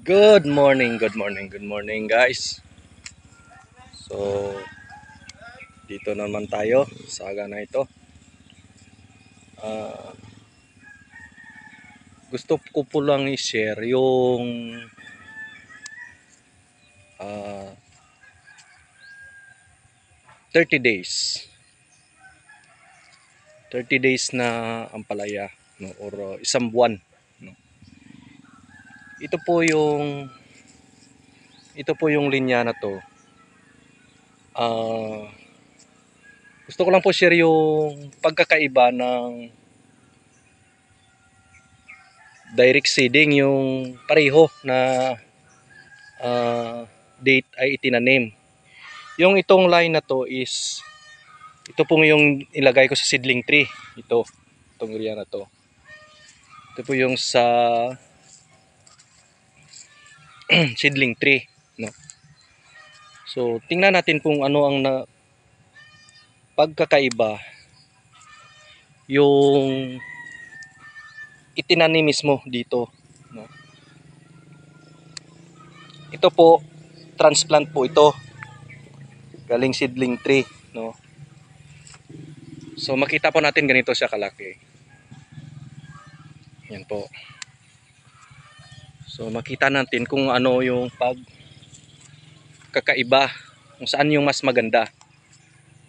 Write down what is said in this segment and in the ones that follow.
Good morning, good morning guys. So, dito naman tayo sa aga na ito. Ah, Gusto ko po lang i-share yung ah, 30 days. 30 days na ampalaya, no, or isang buwan, no. Ito po yung ito po yung linya na to. Ah, Gusto ko lang po share yung pagkakaiba ng direct seeding, yung pareho na date ay itinanim. Yung itong line na to is ito pong yung ilagay ko sa seedling tree. Itong area na to. Ito po yung sa seedling tree, no. So, tingnan natin kung ano ang pagkakaiba yung itinanim mismo dito, no. Ito po transplant po ito. Galing seedling tree, no. So, makita po natin ganito siya kalaki. Yan po. So, makita natin kung ano yung pagkakaiba, kung saan yung mas maganda.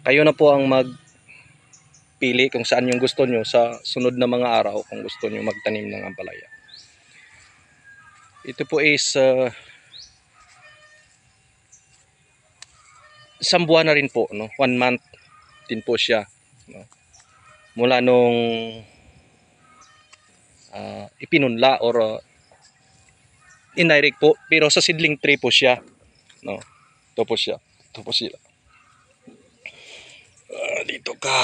Kayo na po ang magpili kung saan yung gusto nyo sa sunod na mga araw kung gusto nyo magtanim ng ampalaya. Ito po is isang buwan na rin po, no? 1 month din po siya, no? Mula nung ipinunla or indirect po, pero sa seedling tree po siya, no? Ito po siya. Ito po sila. Dito ka.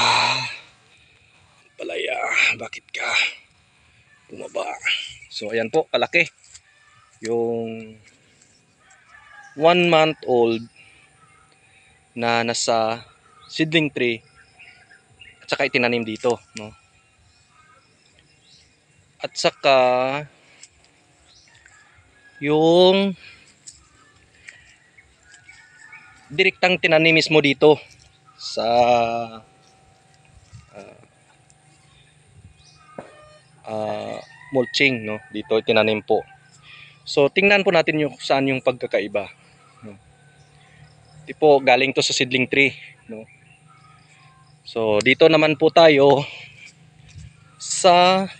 Palaya, bakit ka bumaba? So ayan po, kalaki. Yung 1 month old na nasa seedling tree at saka itinanim dito, no. At saka yung direktang tinanim mismo dito sa mulching, no. Dito tinanim po. So tingnan po natin yung saan yung pagkakaiba, no. Ito po galing to sa seedling tree, no. So dito naman po tayo sa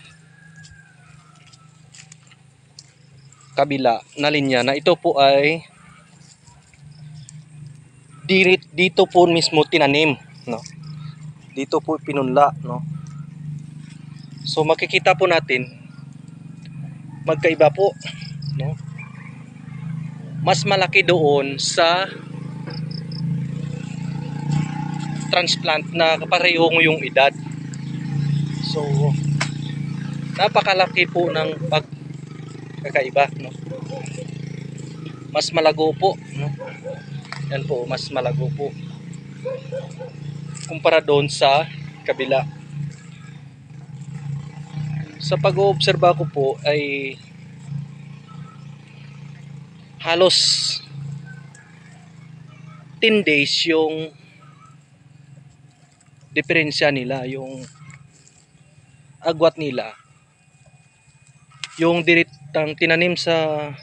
kabila na linya na ito po ay dito po mismo tinanim, no. Dito po pinunla, no. So makikita po natin magkaiba po, no. Mas malaki doon sa transplant na kaparehong yung edad. So napakalaki po ng pagkakaiba, no. Mas malago po, no. Yan po, mas malago po kumpara doon sa kabila. Sa pag-oobserba ko po ay halos 10 days yung diferensya nila, yung agwat nila. Yung direktang tinanim sa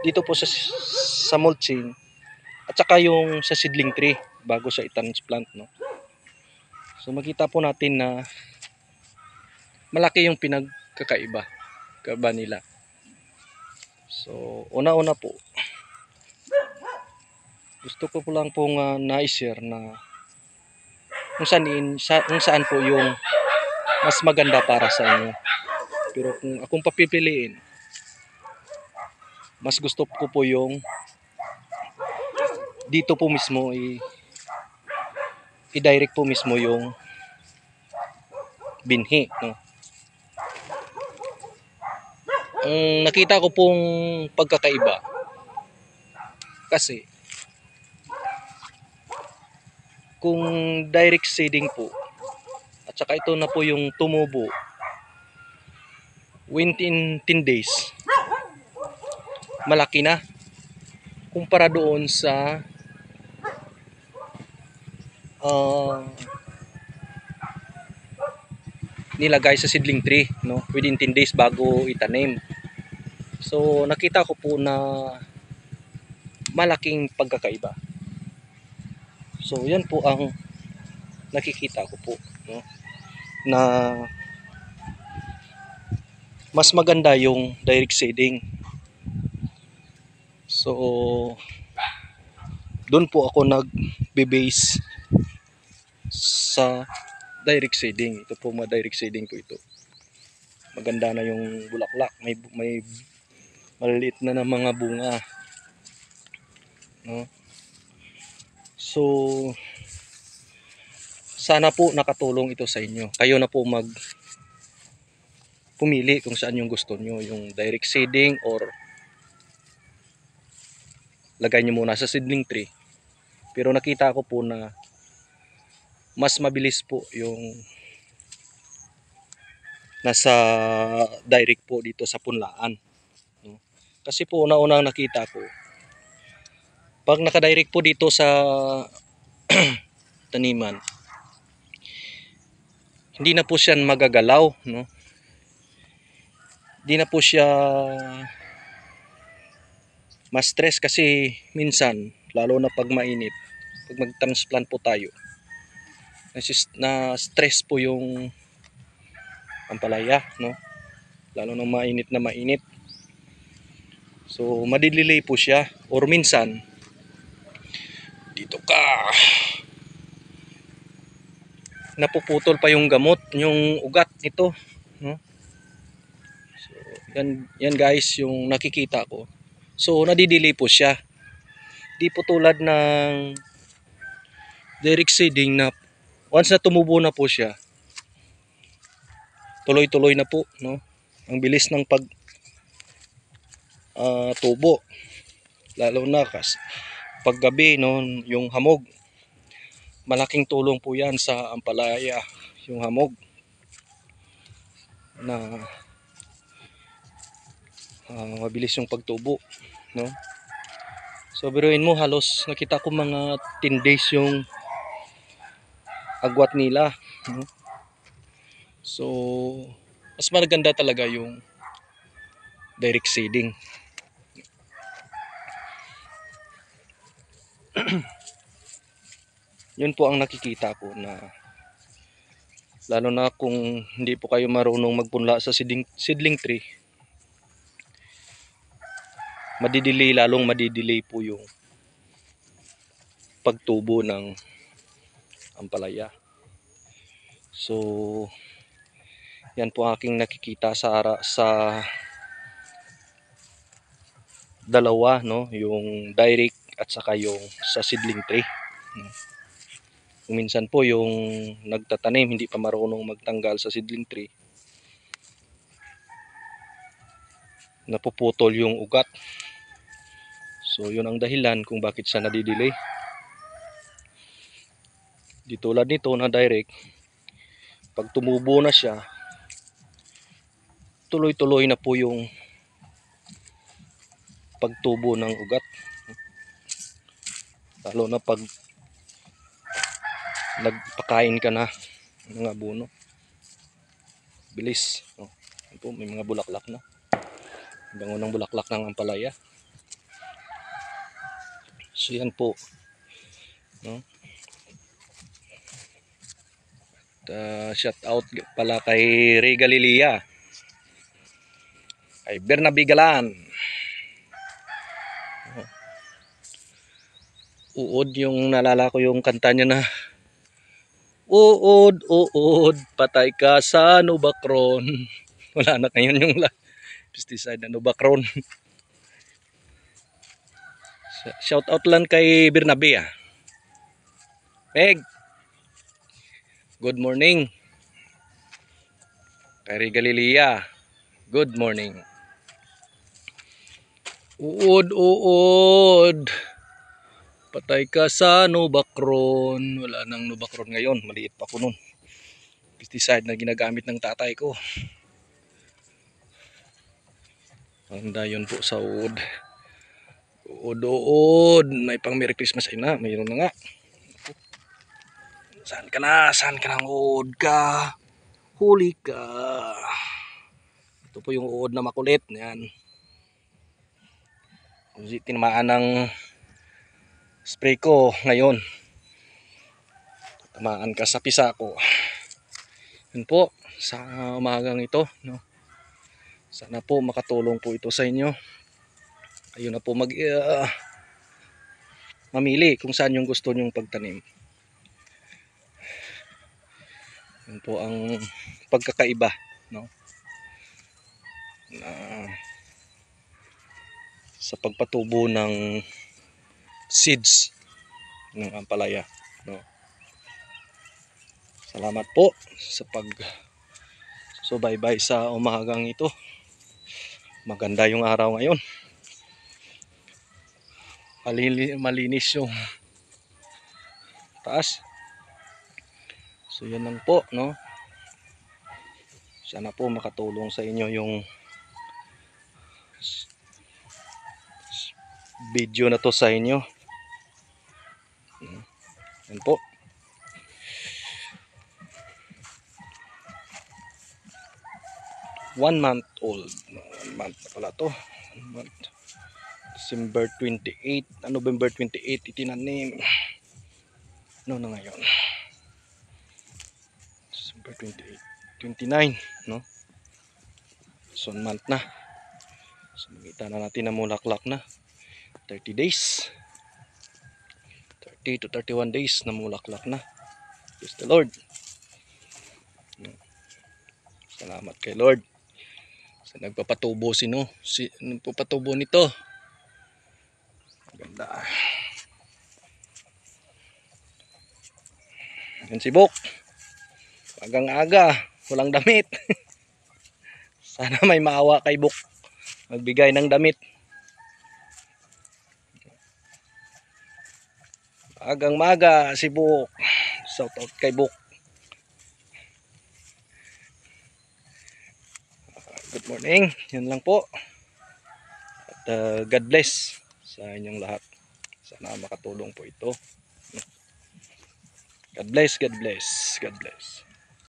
dito po sa mulching at saka yung sa seedling tree bago sa i-transplant, no. So makita po natin na malaki yung pinagkakaiba nila. So una-una po gusto ko po lang pong na-share na kung saan po yung mas maganda para sa inyo. Pero kung akong papipiliin, mas gusto ko po yung dito po mismo i-direct po mismo yung binhi, no. Ang nakita ko pong pagkakaiba kasi kung direct seeding po at saka ito na po yung tumubo within 10 days, malaki na kumpara doon sa nilagay sa seedling tree, no, within 10 days bago itanim. So nakita ko po na malaking pagkakaiba. So yan po ang nakikita ko po, no, na mas maganda yung direct seeding. So doon po ako nagbe-base sa direct seeding. Ito po, direct seeding po ito. Maganda na yung bulaklak, may maliliit na ng mga bunga, no? So sana po nakatulong ito sa inyo. Kayo na po pumili kung saan yung gusto nyo, yung direct seeding or lagay nyo muna sa seedling tree. Pero nakita ko po na mas mabilis po yung nasa direct po dito sa punlaan, no? Kasi po una-unang nakita ko, pag naka-direct po dito sa taniman, hindi na po siya magagalaw, no? Hindi na po siya ma-stress kasi minsan, lalo na pag mainit, pag mag-transplant po tayo, na stress po yung ampalaya, no? Lalo na mainit na mainit. So madidelay po siya, or minsan dito ka napuputol pa yung gamot, yung ugat nito, no? So yan guys yung nakikita ko. So nadidelay po siya. Di po tulad ng direct seeding na once na tumubo na po siya, tuloy-tuloy na po, no? Ang bilis ng tubo. Lalo na pag gabi, no, yung hamog. Malaking tulong po 'yan sa ampalaya, yung hamog na mabilis yung pagtubo, no? So biruin mo, halos nakita ko mga 10 days yung agwat nila, no? So mas maganda talaga yung direct seeding. Yun po ang nakikita ko, na lalo na kung hindi po kayo marunong magpunla sa seedling tree, lalong madidelay po yung pagtubo ng ampalaya. So yan po aking nakikita sa dalawa, no, yung direct at saka yung sa seedling tree. Minsan po yung nagtatanim hindi pa marunong magtanggal sa seedling tree, napuputol yung ugat. So yun ang dahilan kung bakit siya nadidelay. Di tulad nito na direct, pag tumubo na siya, tuloy-tuloy na po yung pagtubo ng ugat. Lalo na pag nagpakain ka na ng abono, bilis, no? Ito, may mga bulaklak na, bango ng bulaklak ng ampalaya. So yan po, no? Shout out pala kay Ray Galilea, kay Bernabe Galan. Uod yung nalala ko yung kanta niya na uod, uod, patay ka sa Nubacron. Wala na ngayon yung pesticide na Nubacron. Shout out lang kay Bernabe, Meg, good morning. Kay Galilea, good morning. Uod, uod, patay ka sa Nubacron. Wala nang Nubacron ngayon, maliit pa po nun. Pesticide na ginagamit ng tatay ko. Handa yun po sa uod. Uod-uod. May pang Merry Christmas ay na. Mayroon na nga. Saan ka na? Saan ka na? Uod ka. Huli ka. Ito po yung uod na makulit. Yan. Kung tinamaan ng spray ko ngayon. Tamaan ka sa pisa ko. Yan po. Sa umagang ito. No? Sana po makatulong po ito sa inyo. Ayun na po mamili kung saan yung gusto nyong pagtanim. Yan po ang pagkakaiba, no? Sa pagpatubo ng seeds ng ampalaya, no? Salamat po sa pagsubaybay sa umagang ito. Maganda yung araw ngayon. Malinis yung taas. So yan lang po, no? Sana po makatulong sa inyo yung video na to sa inyo. Yan po. One month old. 1 month na pala to. 1 month. December 28, November 28 itinanim. Ano na ngayon? December 28, 29, no? So 1 month na. So makita na natin na mulaklak na. 30 days. 30 to 31 days na mulaklak na. Praise the Lord. Salamat kay Lord sa nagpapatubo nagpapatubo nito. Maganda. Yan si Bok. Agang-aga, walang damit. Sana may maawa kay Bok. Magbigay ng damit. Agang-maga si Bok. Shout out kay Bok. Good morning. Yan lang po. At God bless sa inyong lahat. Sana makatulong po ito. God bless, God bless, God bless.